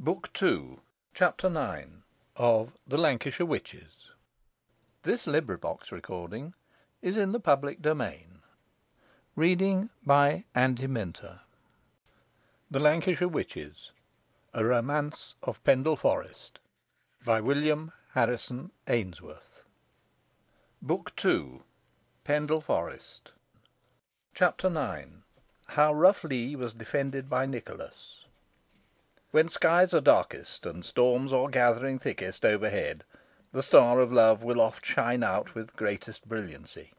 Book 2, Chapter 9 of The Lancashire Witches. This recording is in the public domain. Reading by Andy Minter. The Lancashire Witches, A Romance of Pendle Forest, by William Harrison Ainsworth. Book 2, Pendle Forest. Chapter 9. How Rough Lee was defended by Nicholas. When skies are darkest, and storms are gathering thickest overhead, the star of love will oft shine out with greatest brilliancy.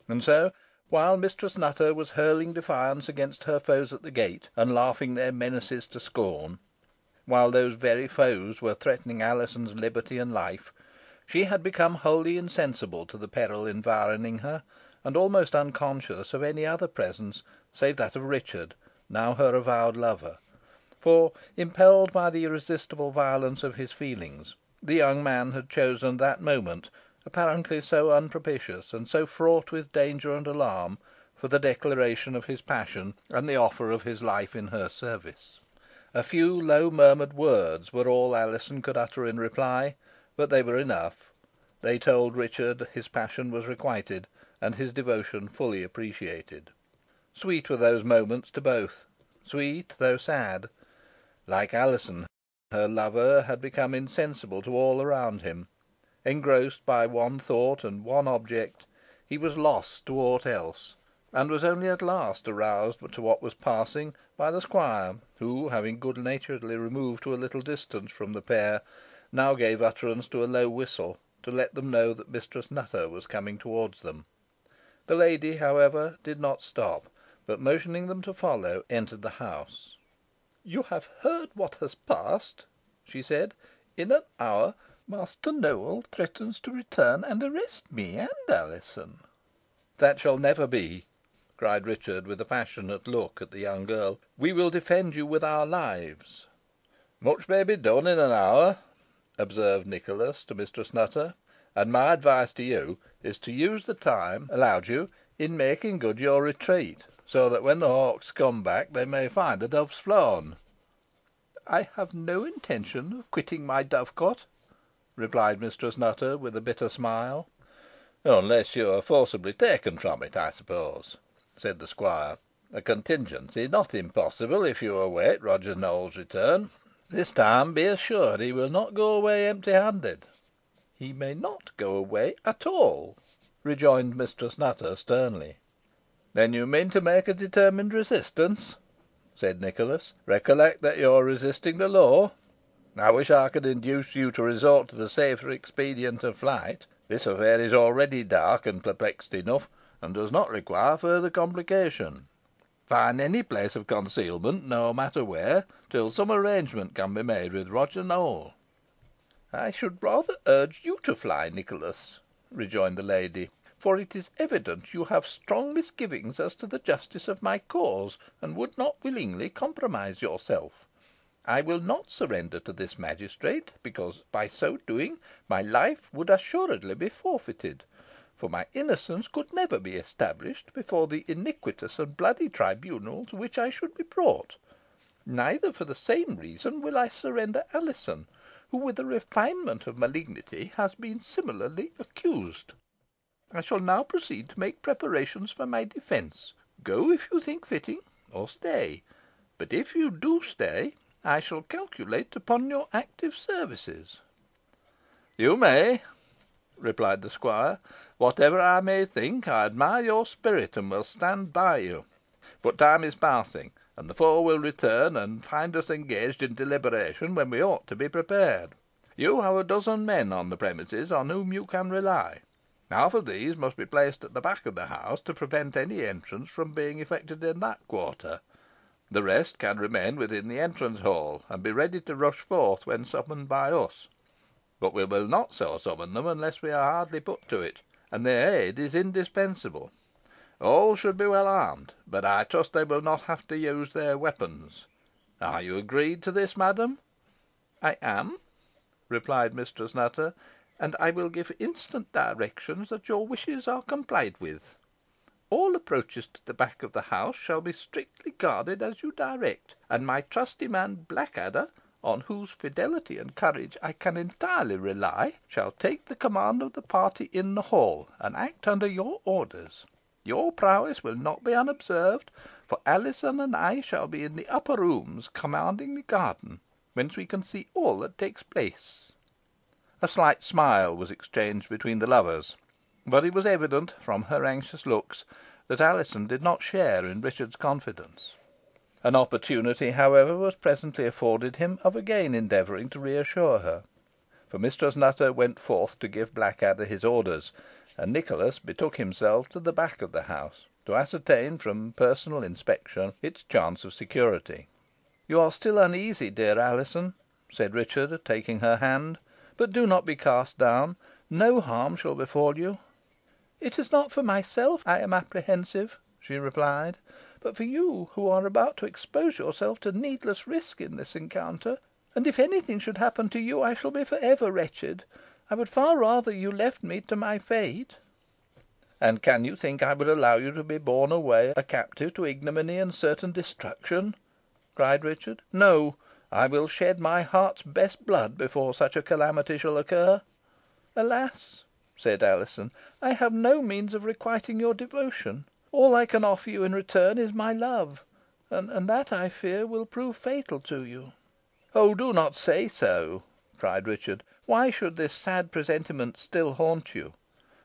And so, while Mistress Nutter was hurling defiance against her foes at the gate, and laughing their menaces to scorn, while those very foes were threatening Alizon's liberty and life, she had become wholly insensible to the peril environing her, and almost unconscious of any other presence save that of Richard, now her avowed lover. For, impelled by the irresistible violence of his feelings, the young man had chosen that moment, apparently so unpropitious and so fraught with danger and alarm, for the declaration of his passion and the offer of his life in her service. A few low murmured words were all Alizon could utter in reply, but they were enough. They told Richard his passion was requited, and his devotion fully appreciated. Sweet were those moments to both, sweet though sad. Like Alizon, her lover had become insensible to all around him. Engrossed by one thought and one object, he was lost to aught else, and was only at last aroused to what was passing by the squire, who, having good naturedly removed to a little distance from the pair, now gave utterance to a low whistle, to let them know that Mistress Nutter was coming towards them. The lady, however, did not stop, but motioning them to follow, entered the house. "You have heard what has passed," she said. "In an hour, Master Nowell threatens to return and arrest me and Alizon." "That shall never be," cried Richard, with a passionate look at the young girl. "We will defend you with our lives." "Much may be done in an hour," observed Nicholas to Mistress Nutter; "and my advice to you is to use the time allowed you in making good your retreat, so that when the hawks come back they may find the doves flown." "I have no intention of quitting my dovecot," replied Mistress Nutter, with a bitter smile. "Unless you are forcibly taken from it, I suppose," said the squire; "a contingency not impossible if you await Roger Nowell's return. This time, be assured, he will not go away empty handed." "He may not go away at all," rejoined Mistress Nutter, sternly. "Then you mean to make a determined resistance?" said Nicholas. "Recollect that you are resisting the law. I wish I could induce you to resort to the safer expedient of flight. This affair is already dark and perplexed enough, and does not require further complication. Find any place of concealment, no matter where, till some arrangement can be made with Roger Nowell." "I should rather urge you to fly, Nicholas," rejoined the lady, "for it is evident you have strong misgivings as to the justice of my cause, and would not willingly compromise yourself. I will not surrender to this magistrate, because, by so doing, my life would assuredly be forfeited, for my innocence could never be established before the iniquitous and bloody tribunal to which I should be brought. Neither for the same reason will I surrender Alizon, who, with a refinement of malignity, has been similarly accused. I shall now proceed to make preparations for my defence. Go if you think fitting, or stay. But if you do stay, I shall calculate upon your active services." "You may," replied the squire. "Whatever I may think, I admire your spirit, and will stand by you. But time is passing, and the foe will return, and find us engaged in deliberation when we ought to be prepared. You have a dozen men on the premises on whom you can rely. Half of these must be placed at the back of the house, to prevent any entrance from being effected in that quarter. The rest can remain within the entrance hall, and be ready to rush forth when summoned by us. But we will not so summon them unless we are hardly put to it, and their aid is indispensable. All should be well armed, but I trust they will not have to use their weapons. Are you agreed to this, madam?" "I am," replied Mistress Nutter, "and I will give instant directions that your wishes are complied with. All approaches to the back of the house shall be strictly guarded as you direct, and my trusty man Blackadder, on whose fidelity and courage I can entirely rely, shall take the command of the party in the hall, and act under your orders. Your prowess will not be unobserved, for Alizon and I shall be in the upper rooms commanding the garden, whence we can see all that takes place." A slight smile was exchanged between the lovers, but it was evident, from her anxious looks, that Alizon did not share in Richard's confidence. An opportunity, however, was presently afforded him of again endeavouring to reassure her, for Mistress Nutter went forth to give Blackadder his orders, and Nicholas betook himself to the back of the house, to ascertain from personal inspection its chance of security. "You are still uneasy, dear Alizon," said Richard, taking her hand, "but do not be cast down. No harm shall befall you." "It is not for myself I am apprehensive," she replied, "but for you, who are about to expose yourself to needless risk in this encounter; and if any thing should happen to you, I shall be for ever wretched. I would far rather you left me to my fate." "And can you think I would allow you to be borne away a captive to ignominy and certain destruction?" cried Richard. "No, I will shed my heart's best blood before such a calamity shall occur." "Alas!" said Alizon, "I have no means of requiting your devotion. All I can offer you in return is my love, and that, I fear, will prove fatal to you." "Oh, do not say so!" cried Richard. "Why should this sad presentiment still haunt you?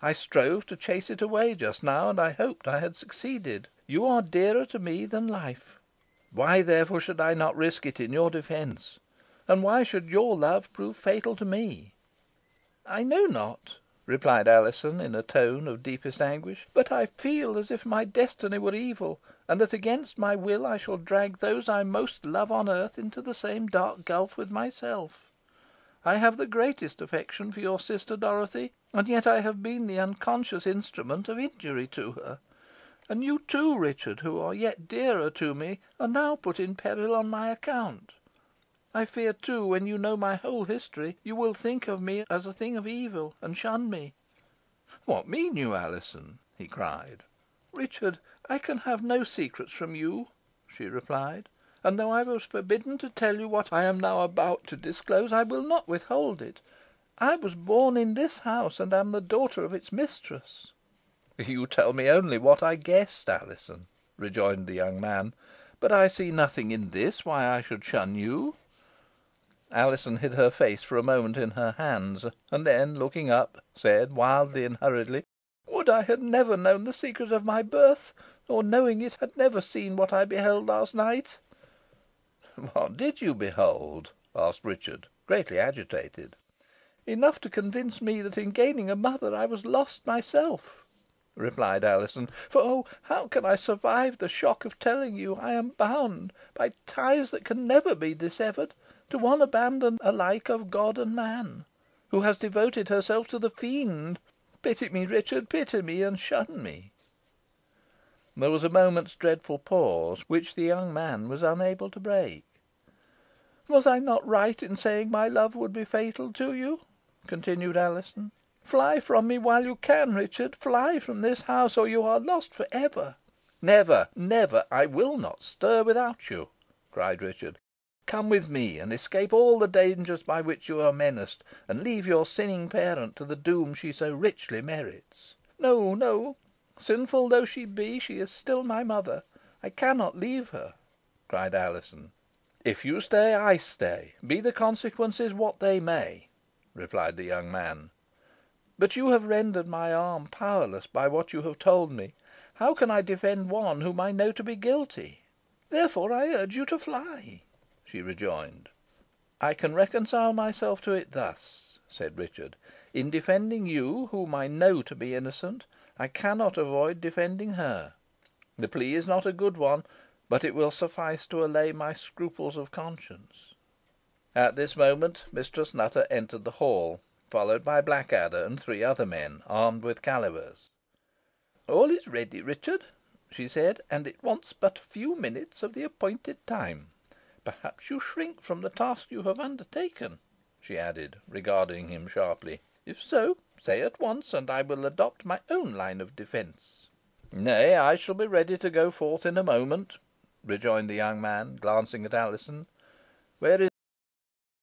I strove to chase it away just now, and I hoped I had succeeded. You are dearer to me than life. Why, therefore, should I not risk it in your defence? And why should your love prove fatal to me?" "I know not," replied Alizon, in a tone of deepest anguish; "but I feel as if my destiny were evil, and that against my will I shall drag those I most love on earth into the same dark gulf with myself. I have the greatest affection for your sister Dorothy, and yet I have been the unconscious instrument of injury to her. And you too, Richard, who are yet dearer to me, are now put in peril on my account. I fear, too, when you know my whole history, you will think of me as a thing of evil, and shun me." "What mean you, Alizon?" he cried. "Richard, I can have no secrets from you," she replied; "and though I was forbidden to tell you what I am now about to disclose, I will not withhold it. I was born in this house, and am the daughter of its mistress." "You tell me only what I guessed, Alizon," rejoined the young man; "but I see nothing in this why I should shun you." Alizon hid her face for a moment in her hands, and then, looking up, said, wildly and hurriedly, "Would I had never known the secret of my birth, or, knowing it, had never seen what I beheld last night." "What did you behold?" asked Richard, greatly agitated. "Enough to convince me that in gaining a mother I was lost myself," replied Alizon. "For, oh! how can I survive the shock of telling you I am bound, by ties that can never be dissevered, to one abandoned alike of God and man, who has devoted herself to the Fiend. Pity me, Richard, pity me, and shun me." There was a moment's dreadful pause, which the young man was unable to break. "Was I not right in saying my love would be fatal to you?" continued Alizon. "Fly from me while you can, Richard. Fly from this house, or you are lost for ever." "Never, never. I will not stir without you," cried Richard. "Come with me, and escape all the dangers by which you are menaced, and leave your sinning parent to the doom she so richly merits." "No, no. Sinful though she be, she is still my mother. I cannot leave her," cried Alizon. "If you stay, I stay, be the consequences what they may," replied the young man. "But you have rendered my arm powerless by what you have told me. How can I defend one whom I know to be guilty? Therefore I urge you to fly," she rejoined. "I can reconcile myself to it thus," said Richard. "In defending you, whom I know to be innocent, I cannot avoid defending her. The plea is not a good one, but it will suffice to allay my scruples of conscience." At this moment Mistress Nutter entered the hall, followed by Blackadder and three other men, armed with calivers. "All is ready, Richard," she said, "and it wants but a few minutes of the appointed time. Perhaps you shrink from the task you have undertaken," she added, regarding him sharply. "If so, say at once, and I will adopt my own line of defence." "Nay, I shall be ready to go forth in a moment," rejoined the young man, glancing at Alizon. "Where is